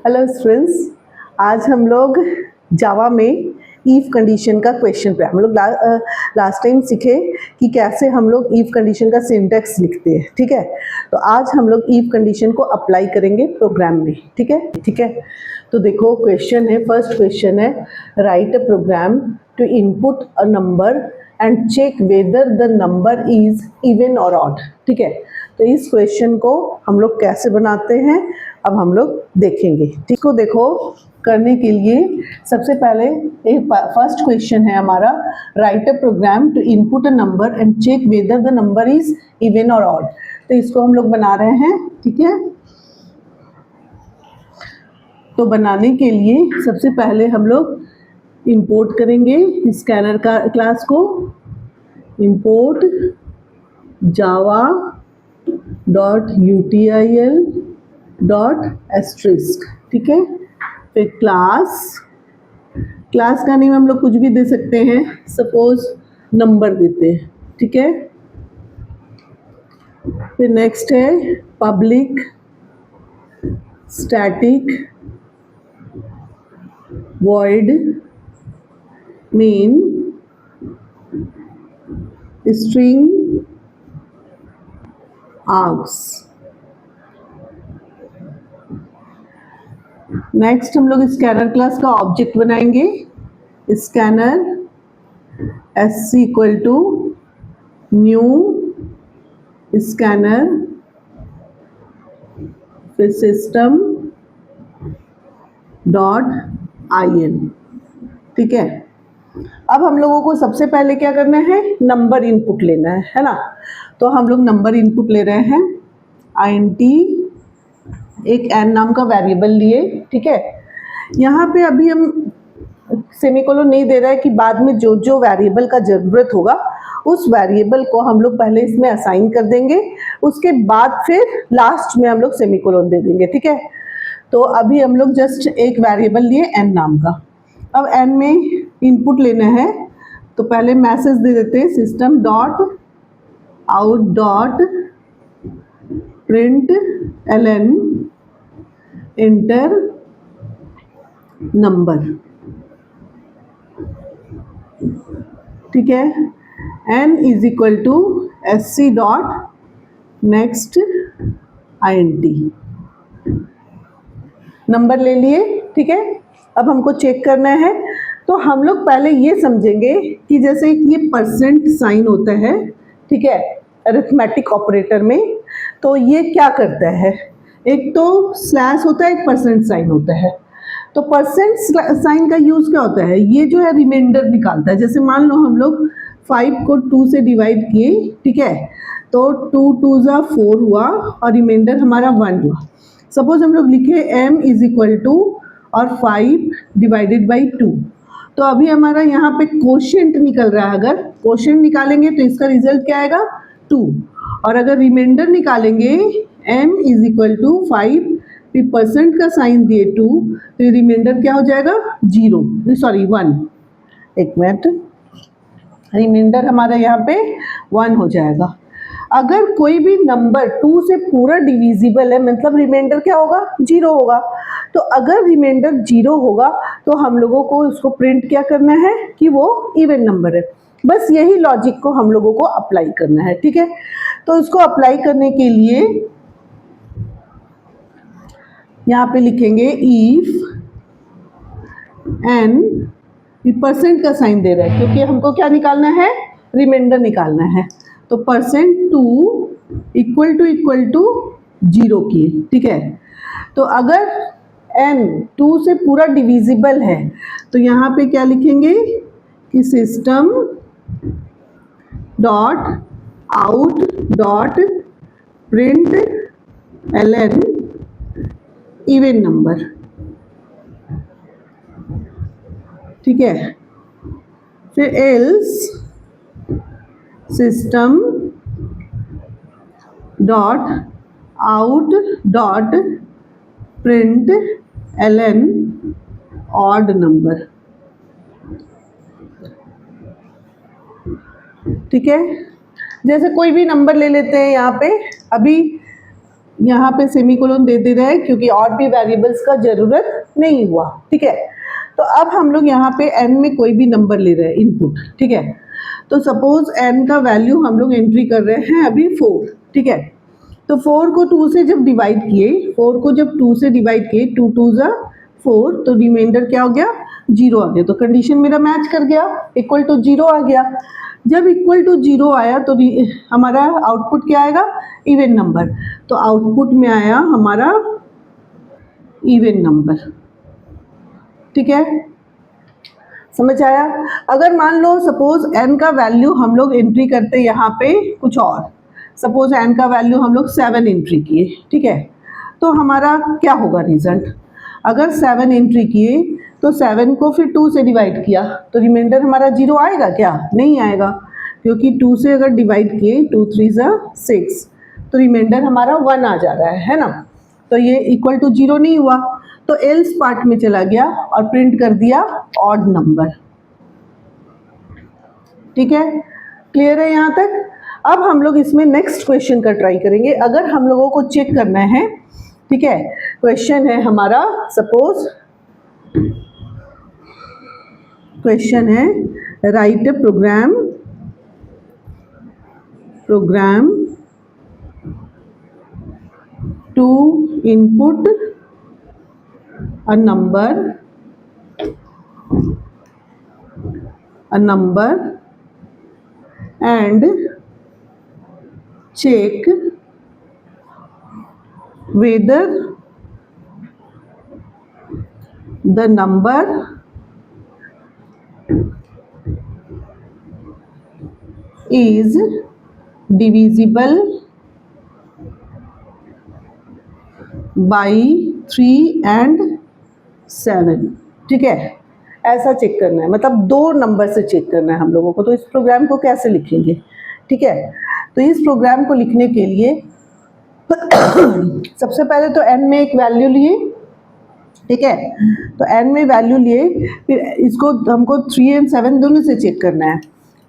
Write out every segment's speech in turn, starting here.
Hello students, आज हम लोग जावा में इफ कंडीशन का क्वेश्चन पे हम लोग लास्ट टाइम सीखे कि कैसे हम लोग इफ कंडीशन का सिंटैक्स लिखते हैं। ठीक है, तो आज हम लोग इफ कंडीशन को अप्लाई करेंगे प्रोग्राम में। ठीक है, तो देखो क्वेश्चन है, फर्स्ट क्वेश्चन है, write a program to input a number and check whether the number is even और ऑड। ठीक है, तो इस क्वेश्चन को हम लोग कैसे बनाते हैं अब हम लोग देखेंगे। ठीक को देखो, करने के लिए सबसे पहले एक फर्स्ट क्वेश्चन है हमारा, write a program to input a number and check whether the number is even और ऑड। तो इसको हम लोग बना रहे हैं। ठीक है, तो बनाने के लिए सबसे पहले हम लोग इंपोर्ट करेंगे स्कैनर का क्लास को, import Java dot util dot asterisk. ठीक है, फिर क्लास का नेम हम लोग कुछ भी दे सकते हैं, सपोज नंबर देते हैं। ठीक है, फिर नेक्स्ट है public static void main string args. Next हम लोग स्कैनर क्लास का ऑब्जेक्ट बनाएंगे, scanner SC equal to new scanner, फिर सिस्टम डॉट IN। ठीक है, अब हम लोगों को सबसे पहले क्या करना है, नंबर इनपुट लेना है ना। तो हम लोग नंबर इनपुट ले रहे हैं, INT एक n नाम का वेरिएबल लिए। ठीक है, यहाँ पे अभी हम सेमीकोलन नहीं दे रहा है कि बाद में जो जो वेरिएबल का ज़रूरत होगा उस वेरिएबल को हम लोग पहले इसमें असाइन कर देंगे, उसके बाद फिर लास्ट में हम लोग सेमीकोलन दे देंगे। ठीक है, तो अभी हम लोग जस्ट एक वेरिएबल लिए n नाम का। अब n में इनपुट लेना है, तो पहले मैसेज दे देते हैं, system dot out dot print ln enter number. ठीक है, n is equal to SC dot next INT, number ले लिए। ठीक है, अब हमको चेक करना है, तो हम लोग पहले ये समझेंगे कि जैसे ये परसेंट साइन होता है, ठीक है, अरिथमेटिक ऑपरेटर में, तो ये क्या करता है, एक तो स्लैश होता है, एक परसेंट साइन होता है। तो परसेंट साइन का यूज़ क्या होता है, ये जो है रिमाइंडर निकालता है। जैसे मान लो हम लोग 5 को 2 से डिवाइड किए, ठीक है, तो 2 2 जा 4 हुआ और रिमाइंडर हमारा 1 हुआ। सपोज हम लोग लिखे m इज इक्वल टू और 5 डिवाइडेड बाई 2, तो अभी हमारा यहाँ पे कोशेंट निकल रहा है। अगर कोशेंट निकालेंगे तो इसका रिजल्ट क्या आएगा, 2, और अगर रिमाइंडर निकालेंगे m इज इक्वल टू 5 फिर परसेंट का साइन दिए 2, तो रिमाइंडर क्या हो जाएगा, 0 सॉरी 1, एक मिनट, रिमाइंडर हमारा यहाँ पे 1 हो जाएगा। अगर कोई भी नंबर 2 से पूरा डिविजिबल है, मतलब रिमाइंडर क्या होगा, 0 होगा। तो अगर रिमाइंडर 0 होगा तो हम लोगों को उसको प्रिंट क्या करना है कि वो इवन नंबर है। बस यही लॉजिक को हम लोगों को अप्लाई करना है। ठीक है, तो इसको अप्लाई करने के लिए यहाँ पे लिखेंगे इफ n, परसेंट का साइन दे रहा है क्योंकि हमको क्या निकालना है, रिमाइंडर निकालना है। तो परसेंट 2 इक्वल टू 0 की। ठीक है, तो अगर n 2 से पूरा डिविजिबल है तो यहाँ पे क्या लिखेंगे कि system dot out dot print ln even number. ठीक है, फिर else system dot out dot print ln odd number. ठीक है, जैसे कोई भी नंबर ले लेते हैं यहाँ पे, अभी यहाँ पे सेमीकोलन दे रहे हैं क्योंकि और भी वेरिएबल्स का ज़रूरत नहीं हुआ, ठीक है। तो अब हम लोग यहाँ पे n में कोई भी नंबर ले रहे हैं इनपुट, ठीक है। तो सपोज n का वैल्यू हम लोग एंट्री कर रहे हैं अभी 4, ठीक है। तो 4 को 2 से जब डिवाइड किए, 4 को जब 2 से डिवाइड किए, 2 2 ज़ा 4, तो रिमाइंडर क्या हो गया, 0 आ गया। तो कंडीशन मेरा मैच कर गया, इक्वल टू 0 आ गया। जब इक्वल टू 0 आया तो हमारा आउटपुट क्या आएगा, इवन नंबर। तो आउटपुट में आया हमारा इवन नंबर, ठीक है, समझ आया। अगर मान लो सपोज n का वैल्यू हम लोग एंट्री करते यहाँ पे कुछ और, सपोज n का वैल्यू हम लोग 7 एंट्री किए, ठीक है। तो हमारा क्या होगा रिजल्ट, अगर 7 एंट्री किए तो 7 को फिर 2 से डिवाइड किया तो रिमाइंडर हमारा 0 आएगा क्या, नहीं आएगा, क्योंकि 2 से अगर डिवाइड किए 2 3 ज़ा 6, तो रिमाइंडर हमारा 1 आ जा रहा है ना। तो ये इक्वल टू 0 नहीं हुआ, तो एल्स पार्ट में चला गया और प्रिंट कर दिया ऑड नंबर, ठीक है, क्लियर है यहाँ तक। अब हम लोग इसमें नेक्स्ट क्वेश्चन का ट्राई करेंगे। अगर हम लोगों को चेक करना है, ठीक है, क्वेश्चन है हमारा, सपोज क्वेश्चन है write a program to input a number and check whether the number is divisible by 3 and 7, ठीक है, ऐसा चेक करना है, मतलब 2 नंबर से चेक करना है हम लोगों को। तो इस प्रोग्राम को कैसे लिखेंगे, ठीक है। तो इस प्रोग्राम को लिखने के लिए सबसे पहले तो n में एक वैल्यू लिए, ठीक है। तो n में वैल्यू लिए, फिर इसको हमको 3 और 7 दोनों से चेक करना है।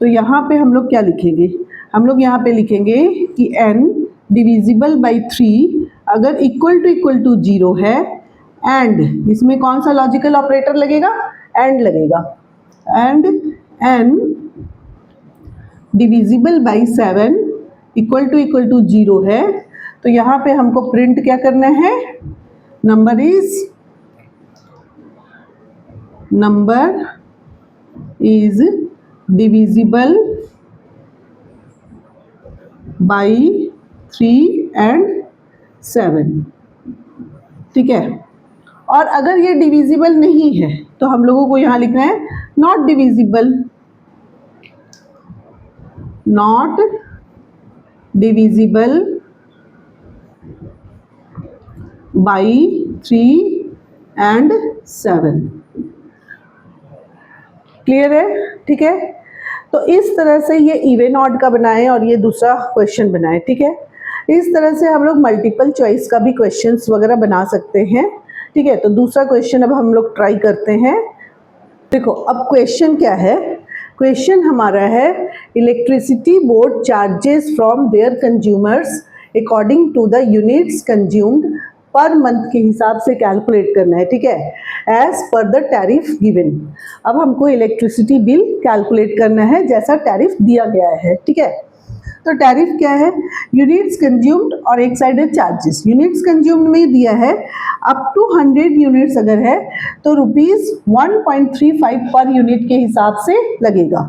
तो यहाँ पे हम लोग क्या लिखेंगे, हम लोग यहाँ पे लिखेंगे कि n डिविजिबल बाई 3 अगर इक्वल टू 0 है, एंड इसमें कौन सा लॉजिकल ऑपरेटर लगेगा, एंड लगेगा, and n divisible by 7 equal to 0 है। तो यहाँ पे हमको प्रिंट क्या करना है, number is divisible by 3 and 7, ठीक है। और अगर ये डिविजिबल नहीं है तो हम लोगों को यहाँ लिखना है not divisible by 3 and 7, clear है, ठीक है। तो इस तरह से ये इवन ऑड का बनाएं और ये दूसरा क्वेश्चन बनाएं, ठीक है। इस तरह से हम लोग मल्टीपल चॉइस का भी क्वेश्चंस वगैरह बना सकते हैं, ठीक है। तो दूसरा क्वेश्चन अब हम लोग ट्राई करते हैं। देखो अब क्वेश्चन क्या है, क्वेश्चन हमारा है electricity board charges from their consumers according to the units consumed per month के हिसाब से कैलकुलेट करना है, ठीक है, as per the tariff given. अब हमको इलेक्ट्रिसिटी बिल कैलकुलेट करना है जैसा टैरिफ दिया गया है, ठीक है। तो टैरिफ क्या है, यूनिट्स कंज्यूम्ड और एक साइड है चार्जेस। यूनिट्स कंज्यूम्ड में दिया है अप टू 100 यूनिट्स अगर है तो ₹1.35 पर यूनिट के हिसाब से लगेगा।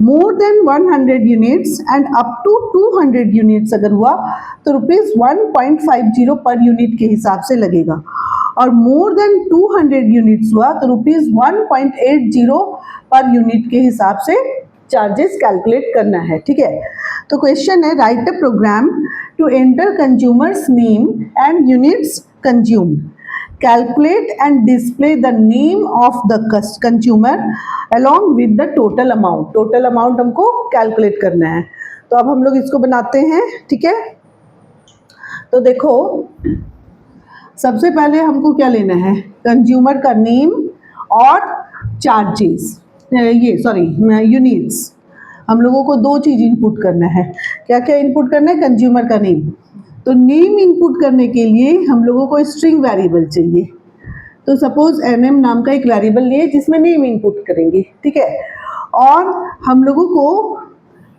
More than 100 units and up to 200 units अगर हुआ तो ₹1.50 पर यूनिट के हिसाब से लगेगा, और मोर देन 200 यूनिट्स हुआ तो ₹1.80 पर यूनिट के हिसाब से चार्जेस कैलकुलेट करना है, ठीक है। तो क्वेश्चन है write a program to enter consumers name and units consumed, calculate and display the name of the consumer along with the total amount. Total amount हमको कैलकुलेट करना है। तो अब हम लोग इसको बनाते हैं, ठीक है। तो देखो सबसे पहले हमको क्या लेना है, कंज्यूमर का नेम और चार्जेस, यूनिट्स। हम लोगों को 2 चीज़ इनपुट करना है। क्या क्या इनपुट करना है, कंज्यूमर का नेम, तो नेम इनपुट करने के लिए हम लोगों को स्ट्रिंग वेरिएबल चाहिए। तो सपोज nm नाम का एक वेरिएबल लिए जिसमें नेम इनपुट करेंगे, ठीक है, और हम लोगों को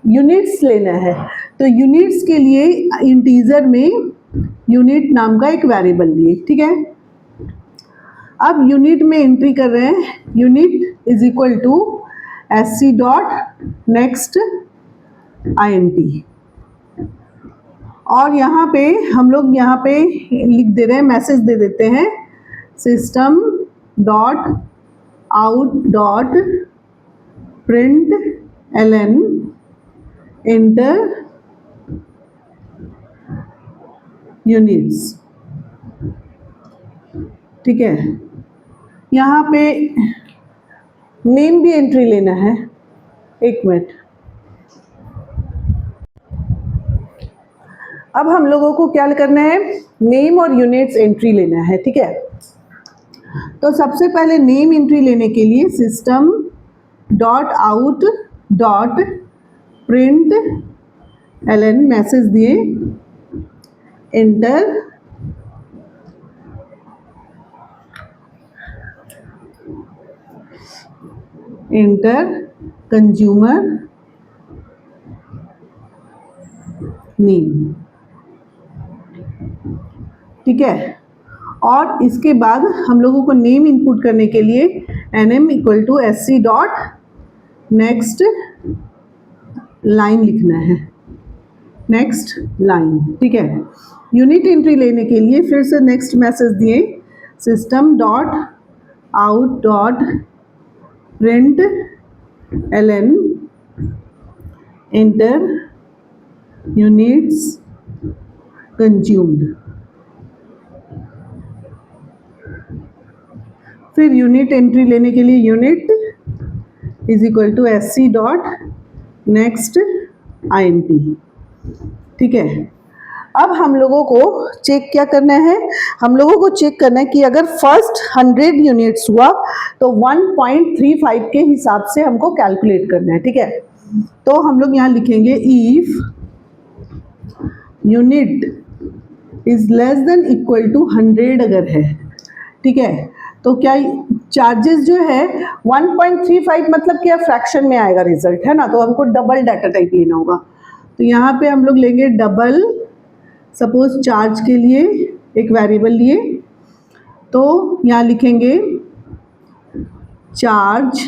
यूनिट्स लेना है। तो यूनिट्स के लिए इंटीजर में यूनिट नाम का एक वेरिएबल लिए, ठीक है। अब यूनिट में एंट्री कर रहे हैं, unit is equal to sc dot next int, और यहाँ पे हम लोग यहाँ पे लिख दे रहे हैं, मैसेज दे देते हैं system dot out dot print ln enter units, ठीक है। यहाँ पे नेम भी एंट्री लेना है, एक मिनट। अब हम लोगों को क्या करना है, नेम और यूनिट्स एंट्री लेना है, ठीक है। तो सबसे पहले नेम एंट्री लेने के लिए system dot out dot print ln message दिए एंटर कंज्यूमर नेम, ठीक है। और इसके बाद हम लोगों को नेम इनपुट करने के लिए nm equal to sc dot next line लिखना है, नेक्स्ट लाइन, ठीक है। यूनिट एंट्री लेने के लिए फिर से नेक्स्ट मैसेज दिए system dot out dot print ln enter units consumed. फिर यूनिट एंट्री लेने के लिए unit is equal to sc dot next int, ठीक है। अब हम लोगों को चेक क्या करना है, हम लोगों को चेक करना है कि अगर फर्स्ट 100 यूनिट्स हुआ तो 1.35 के हिसाब से हमको कैलकुलेट करना है, ठीक है। तो हम लोग यहाँ लिखेंगे if unit is less than equal to 100 अगर है, ठीक है, तो क्या चार्जेस जो है 1.35 मतलब क्या फ्रैक्शन में आएगा रिजल्ट, है ना। तो हमको डबल डाटा टाइप लेना होगा। तो यहाँ पे हम लोग लेंगे डबल, सपोज चार्ज के लिए एक वेरिएबल लिए, तो यहाँ लिखेंगे चार्ज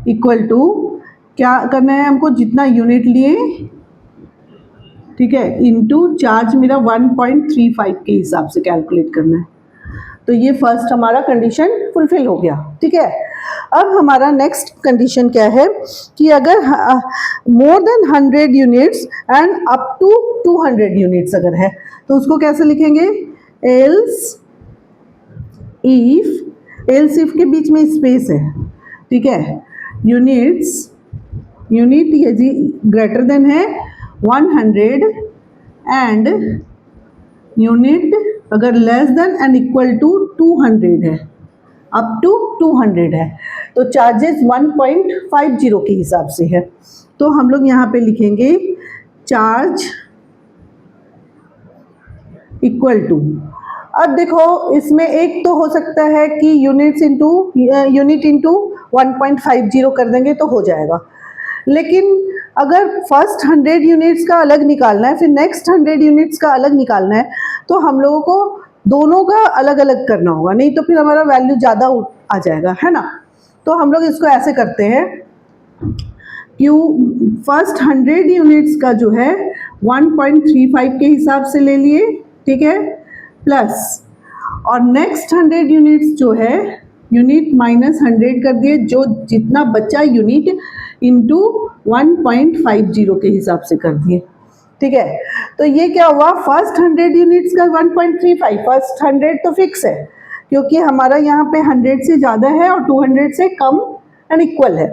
इक्वल टू क्या करना है हमको, जितना यूनिट लिए, ठीक है, इनटू चार्ज मेरा 1.35 के हिसाब से कैलकुलेट करना है। तो ये फर्स्ट हमारा कंडीशन फुलफिल हो गया, ठीक है। अब हमारा नेक्स्ट कंडीशन क्या है कि अगर more than 100 units and up to 200 units अगर है तो उसको कैसे लिखेंगे, एल्स इफ के बीच में स्पेस है, ठीक है, यूनिट यदि ग्रेटर देन है 100 एंड यूनिट अगर less than and equal to 200 है, अप टू 200 है, तो चार्जेस 1.50 के हिसाब से है। तो हम लोग यहाँ पे लिखेंगे चार्ज इक्वल टू, अब देखो इसमें एक तो हो सकता है कि यूनिट इंटू 1.50 कर देंगे तो हो जाएगा, लेकिन अगर फर्स्ट 100 यूनिट्स का अलग निकालना है फिर नेक्स्ट 100 यूनिट्स का अलग निकालना है तो हम लोगों को दोनों का अलग अलग करना होगा, नहीं तो फिर हमारा वैल्यू ज़्यादा आ जाएगा, है ना। तो हम लोग इसको ऐसे करते हैं, फर्स्ट 100 यूनिट्स का जो है 1.35 के हिसाब से ले लिए, ठीक है, प्लस और नेक्स्ट 100 यूनिट्स जो है यूनिट माइनस 100 कर दिए, जो जितना बचा यूनिट इंटू 1.50 के हिसाब से कर दिए, ठीक है। तो ये क्या हुआ, फर्स्ट 100 यूनिट्स का 1.35, फर्स्ट 100 तो फिक्स है क्योंकि हमारा यहाँ पे 100 से ज़्यादा है और 200 से कम एंड इक्वल है,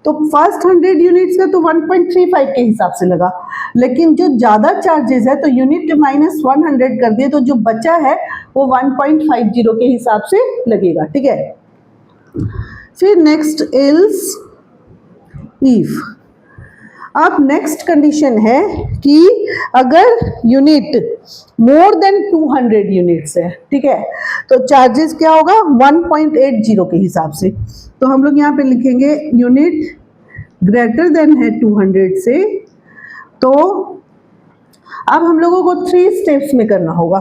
तो फर्स्ट 100 यूनिट्स का तो 1.35 के हिसाब से लगा, लेकिन जो ज़्यादा चार्जेस है तो यूनिट माइनस 100 कर दिए, तो जो बचा है वो 1.50 के हिसाब से लगेगा, ठीक है। फिर नेक्स्ट एल्स इफ, अब नेक्स्ट कंडीशन है कि अगर यूनिट मोर देन 200 यूनिट्स है, ठीक है, तो चार्जेस क्या होगा 1.80 के हिसाब से। तो हम लोग यहाँ पे लिखेंगे यूनिट ग्रेटर देन है 200 से। तो अब हम लोगों को 3 स्टेप्स में करना होगा।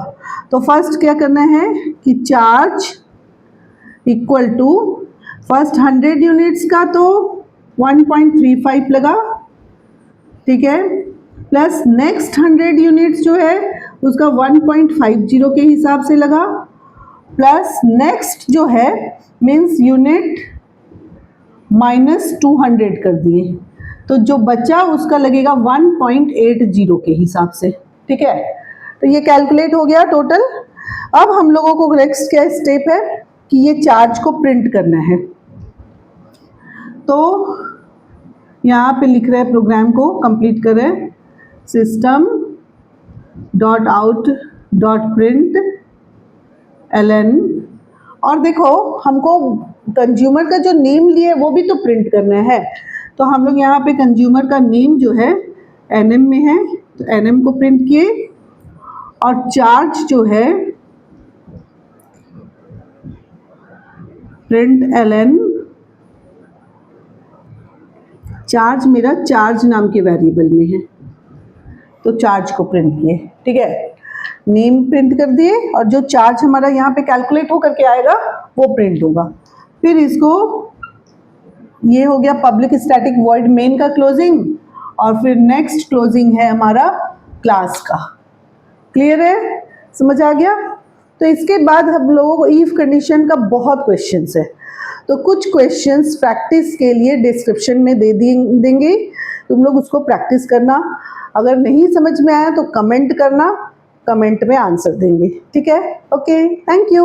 तो फर्स्ट क्या करना है कि charge equal to first 100 units का तो 1.35 लगा, ठीक है, प्लस नेक्स्ट 100 यूनिट्स जो है उसका 1.50 के हिसाब से लगा, प्लस नेक्स्ट जो है मीन्स यूनिट -200 कर दिए, तो जो बचा उसका लगेगा 1.80 के हिसाब से, ठीक है। तो ये कैलकुलेट हो गया टोटल। अब हम लोगों को नेक्स्ट क्या स्टेप है कि ये चार्ज को प्रिंट करना है। तो यहाँ पे लिख रहे हैं प्रोग्राम को कंप्लीट कर रहे हैं, system dot out dot print ln। और देखो हमको कंज्यूमर का जो नेम लिए वो भी तो प्रिंट करना है, तो हम लोग यहाँ पे कंज्यूमर का नेम जो है nm में है, तो nm को प्रिंट किए, और चार्ज जो है प्रिंट ln, चार्ज मेरा चार्ज नाम के वेरिएबल में है, तो चार्ज को प्रिंट किए, ठीक है, नेम प्रिंट कर दिए, और जो चार्ज हमारा यहाँ पे कैलकुलेट होकर के आएगा वो प्रिंट होगा। फिर इसको, ये हो गया पब्लिक स्टैटिक वॉइड मेन का क्लोजिंग, और फिर नेक्स्ट क्लोजिंग है हमारा क्लास का। क्लियर है, समझ आ गया? तो इसके बाद हम लोगों को इफ कंडीशन का बहुत क्वेश्चंस है, तो कुछ क्वेश्चंस प्रैक्टिस के लिए डिस्क्रिप्शन में दे देंगे, तुम लोग उसको प्रैक्टिस करना। अगर नहीं समझ में आया तो कमेंट करना, कमेंट में आंसर देंगे, ठीक है। Okay, thank you.